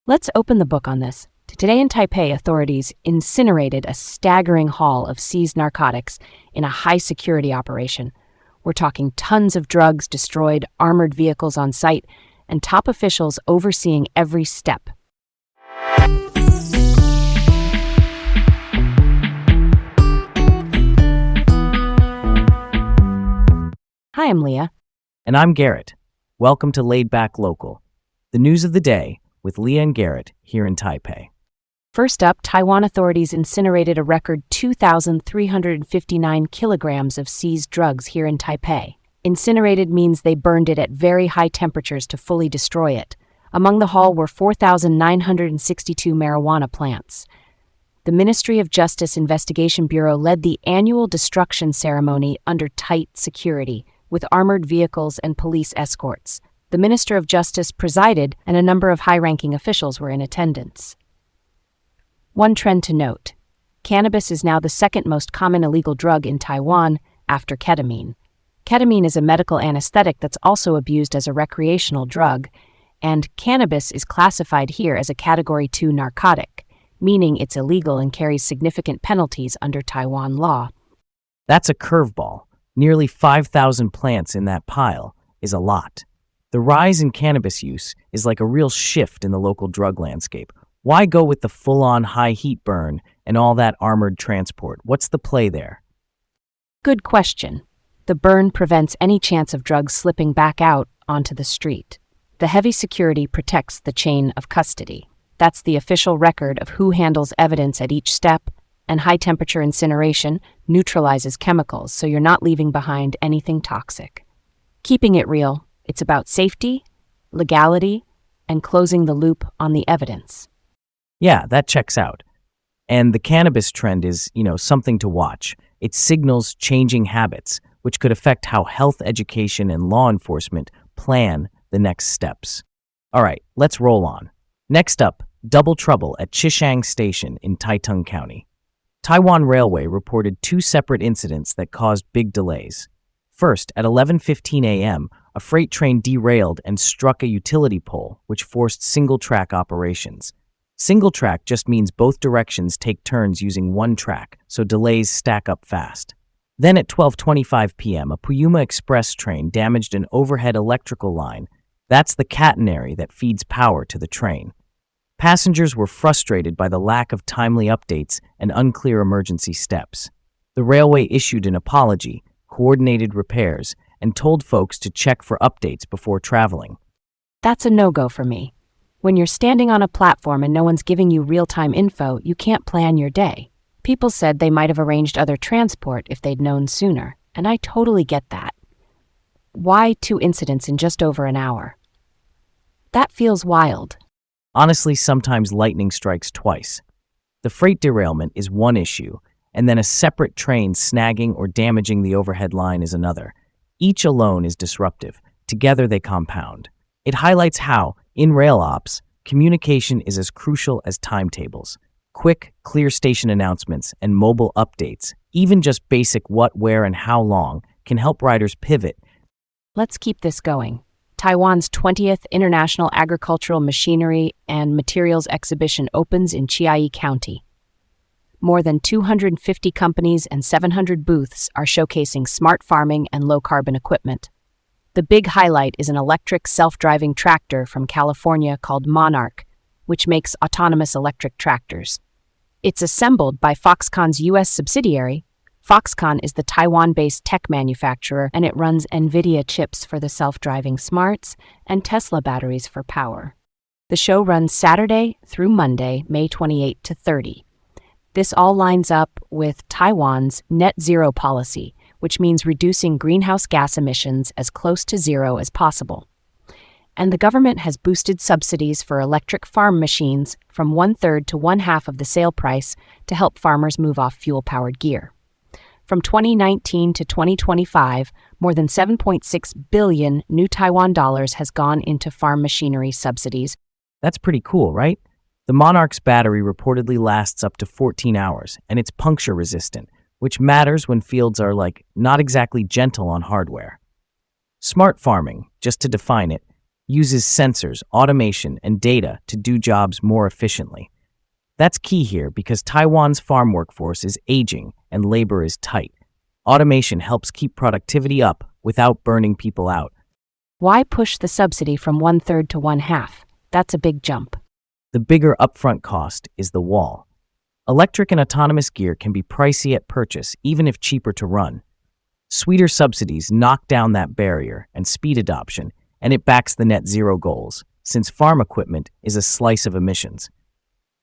Let's open the book on this. Today in Taipei, authorities incinerated a staggering haul of seized narcotics in a high-security operation. We're talking tons of drugs destroyed, armored vehicles on site, and top officials overseeing every step. Hi, I'm Leah. And I'm Garrett. Welcome to Laid Back Local, the news of the day with Leah and Garrett here in Taipei. First up, Taiwan authorities incinerated a record 2,359 kilograms of seized drugs here in Taipei. Incinerated means they burned it at very high temperatures to fully destroy it. Among the haul were 4,962 marijuana plants. The Ministry of Justice Investigation Bureau led the annual destruction ceremony under tight security, with armored vehicles and police escorts. The Minister of Justice presided, and a number of high-ranking officials were in attendance. One trend to note: cannabis is now the second most common illegal drug in Taiwan after ketamine. Ketamine is a medical anesthetic that's also abused as a recreational drug, and cannabis is classified here as a Category 2 narcotic, meaning it's illegal and carries significant penalties under Taiwan law. That's a curveball. Nearly 5,000 plants in that pile is a lot. The rise in cannabis use is like a real shift in the local drug landscape. Why go with the full-on high-heat burn and all that armored transport? What's the play there? Good question. The burn prevents any chance of drugs slipping back out onto the street. The heavy security protects the chain of custody. That's the official record of who handles evidence at each step, and high-temperature incineration neutralizes chemicals, so you're not leaving behind anything toxic. Keeping it real, it's about safety, legality, and closing the loop on the evidence. Yeah, that checks out. And the cannabis trend is, something to watch. It signals changing habits, which could affect how health education and law enforcement plan the next steps. All right, let's roll on. Next up, double trouble at Chishang Station in Taitung County. Taiwan Railway reported two separate incidents that caused big delays. First, at 11:15 a.m., a freight train derailed and struck a utility pole, which forced single-track operations. Single track just means both directions take turns using one track, so delays stack up fast. Then at 12:25 p.m., a Puyuma Express train damaged an overhead electrical line. That's the catenary that feeds power to the train. Passengers were frustrated by the lack of timely updates and unclear emergency steps. The railway issued an apology, coordinated repairs, and told folks to check for updates before traveling. That's a no-go for me. When you're standing on a platform and no one's giving you real-time info, you can't plan your day. People said they might have arranged other transport if they'd known sooner, and I totally get that. Why two incidents in just over an hour? That feels wild. Honestly, sometimes lightning strikes twice. The freight derailment is one issue, and then a separate train snagging or damaging the overhead line is another. Each alone is disruptive. Together they compound. It highlights how, in rail ops, communication is as crucial as timetables. Quick, clear station announcements and mobile updates, even just basic what, where, and how long, can help riders pivot. Let's keep this going. Taiwan's 20th International Agricultural Machinery and Materials Exhibition opens in Chiayi County. More than 250 companies and 700 booths are showcasing smart farming and low-carbon equipment. The big highlight is an electric self-driving tractor from California called Monarch, which makes autonomous electric tractors. It's assembled by Foxconn's U.S. subsidiary. Foxconn is the Taiwan-based tech manufacturer, and it runs NVIDIA chips for the self-driving smarts and Tesla batteries for power. The show runs Saturday through Monday, May 28 to 30. This all lines up with Taiwan's net zero policy, which means reducing greenhouse gas emissions as close to zero as possible. And the government has boosted subsidies for electric farm machines from 1/3 to 1/2 of the sale price to help farmers move off fuel-powered gear. From 2019 to 2025, more than 7.6 billion new Taiwan dollars has gone into farm machinery subsidies. That's pretty cool, right? The Monarch's battery reportedly lasts up to 14 hours, and it's puncture-resistant, which matters when fields are, not exactly gentle on hardware. Smart farming, just to define it, uses sensors, automation, and data to do jobs more efficiently. That's key here because Taiwan's farm workforce is aging and labor is tight. Automation helps keep productivity up without burning people out. Why push the subsidy from 1/3 to 1/2? That's a big jump. The bigger upfront cost is the wall. Electric and autonomous gear can be pricey at purchase, even if cheaper to run. Sweeter subsidies knock down that barrier and speed adoption, and it backs the net zero goals, since farm equipment is a slice of emissions.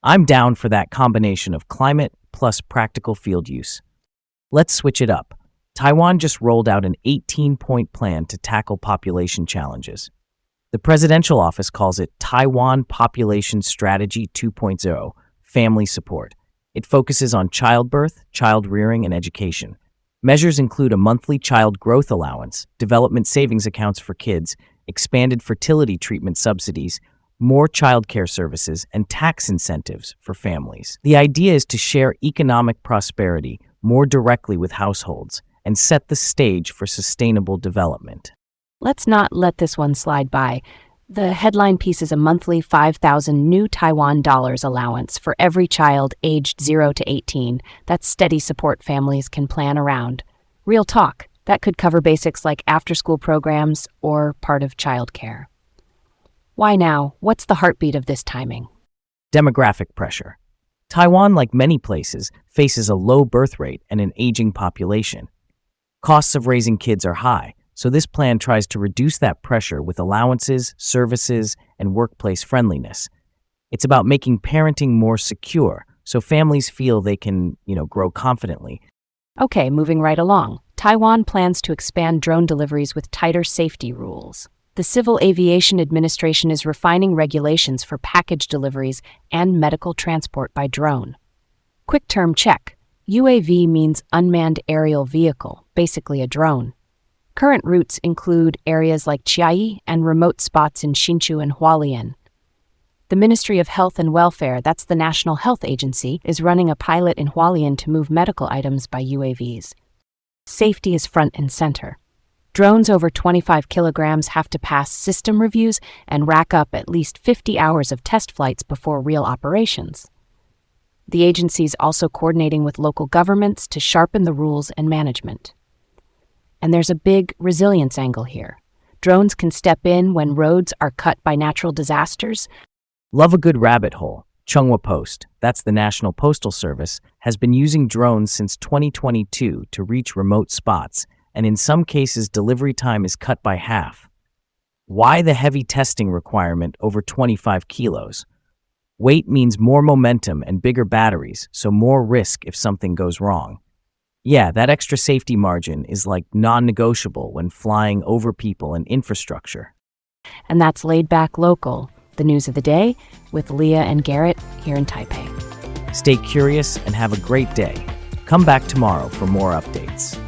I'm down for that combination of climate plus practical field use. Let's switch it up. Taiwan just rolled out an 18-point plan to tackle population challenges. The presidential office calls it Taiwan Population Strategy 2.0, Family Support. It focuses on childbirth, child rearing, and education. Measures include a monthly child growth allowance, development savings accounts for kids, expanded fertility treatment subsidies, more childcare services, and tax incentives for families. The idea is to share economic prosperity more directly with households and set the stage for sustainable development. Let's not let this one slide by. The headline piece is a monthly 5,000 new Taiwan dollars allowance for every child aged 0 to 18. That's steady support families can plan around. Real talk, that could cover basics like after-school programs or part of childcare. Why now? What's the heartbeat of this timing? Demographic pressure. Taiwan, like many places, faces a low birth rate and an aging population. Costs of raising kids are high, so this plan tries to reduce that pressure with allowances, services, and workplace friendliness. It's about making parenting more secure, so families feel they can, grow confidently. Okay, moving right along. Taiwan plans to expand drone deliveries with tighter safety rules. The Civil Aviation Administration is refining regulations for package deliveries and medical transport by drone. Quick term check. UAV means unmanned aerial vehicle, basically a drone. Current routes include areas like Chiayi and remote spots in Hsinchu and Hualien. The Ministry of Health and Welfare, that's the National Health Agency, is running a pilot in Hualien to move medical items by UAVs. Safety is front and center. Drones over 25 kilograms have to pass system reviews and rack up at least 50 hours of test flights before real operations. The agency is also coordinating with local governments to sharpen the rules and management. And there's a big resilience angle here. Drones can step in when roads are cut by natural disasters. Love a good rabbit hole. Chunghwa Post, that's the National Postal Service, has been using drones since 2022 to reach remote spots, and in some cases delivery time is cut by half. Why the heavy testing requirement over 25 kilos? Weight means more momentum and bigger batteries, so more risk if something goes wrong. Yeah, that extra safety margin is like non-negotiable when flying over people and infrastructure. And that's Laid Back Local, the news of the day, with Leah and Garrett here in Taipei. Stay curious and have a great day. Come back tomorrow for more updates.